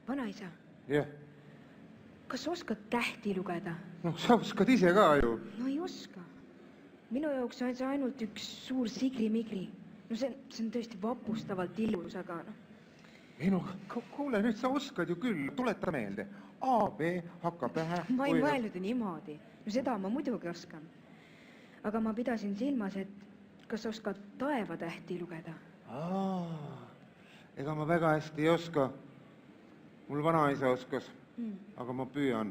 Vanaisa, Jah. kas sa oskad tähti lugeda? No sa oskad ise ka ju. No ei oska. Minu jaoks on see ainult üks suur sigri-migri. No see on tõesti vapustavalt illus, aga noh. Ei no, kuule, nüüd sa oskad ju küll. Tuleta meelde. A, B, hakka pähe. Ma ei mõelnud niimoodi. No seda ma muidugi oskan. Aga ma pidasin silmas, et kas sa oskad taevatähti lugeda? Ega ma väga hästi ei oska. Mul vanaisa oskas, aga ma püüan.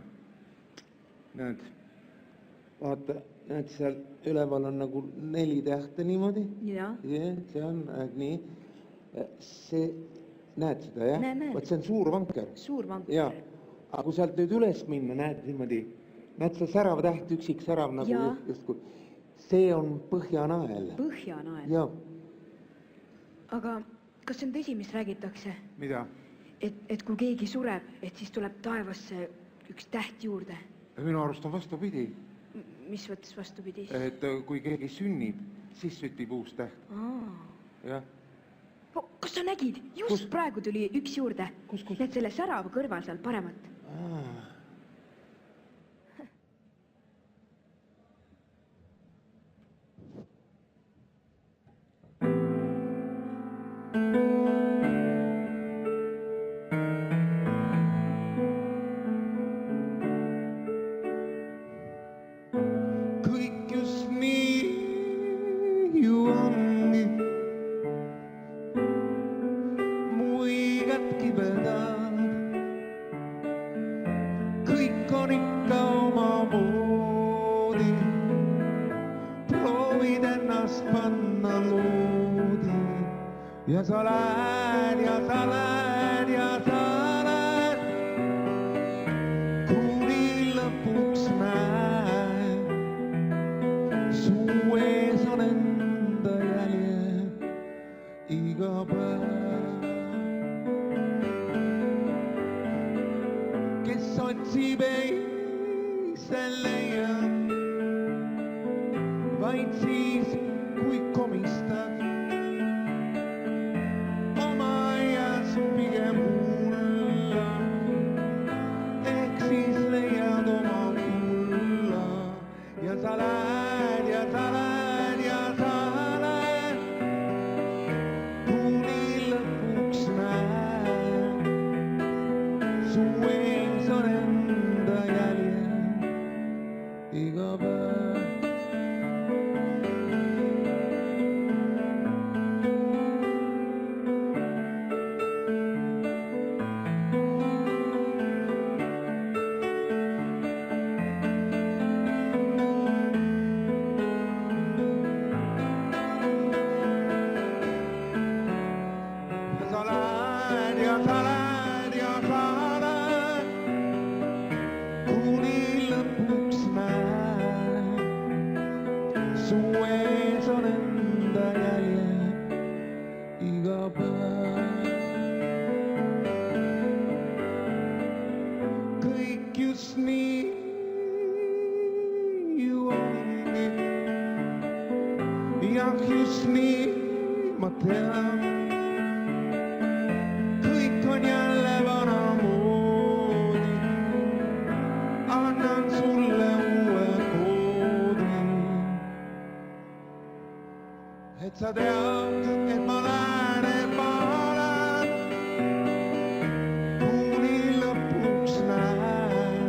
Näed, vaata, näed seal üleval on nagu 4 tähte niimoodi. Ja. See on nii. See, näed seda, jah? Näen. Vaat see on suur vanker. Suur vanker. Ja, aga kui sealt nüüd üles minna, näed niimoodi. Näed see särav täht, üksik särav nagu justkui. See on Põhjanael. Põhjanael? Ja. Aga kas see on tõsi, mis räägitakse? Mida? Et kui keegi sureb, et siis tuleb taevasse üks täht juurde. Minu arust on vastupidi. Mis võttes vastupidi? Et kui keegi sünnib, siis sütib uus täht. Jah. Kas sa nägid? Just praegu tuli üks juurde. Kus? Need selle särava kõrval seal paremat. Ja sa lähed, ja sa lähed, ja sa lähed, kuni lõpuks näed, su ees on enda jälje iga päev. Kes otsib ei, see leiab, vaid siis, kui komistad. Sa tead, et ma näen, et ma olen, kuni lõpuks näen,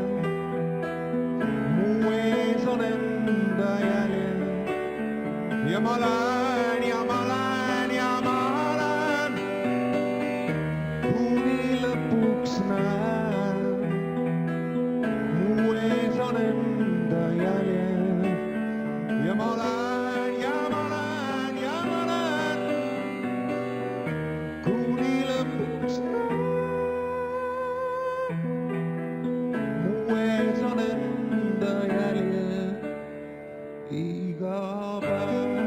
mu ees on enda jälje ja ma lähen ja ma lähen ja ma lähen, kuni lõpuks näen, mu ees on enda jäljed ja ma lähen ja ma lähen ja ma lähen, kuni lõpuks näen, mu ees on enda jäljed iga päev.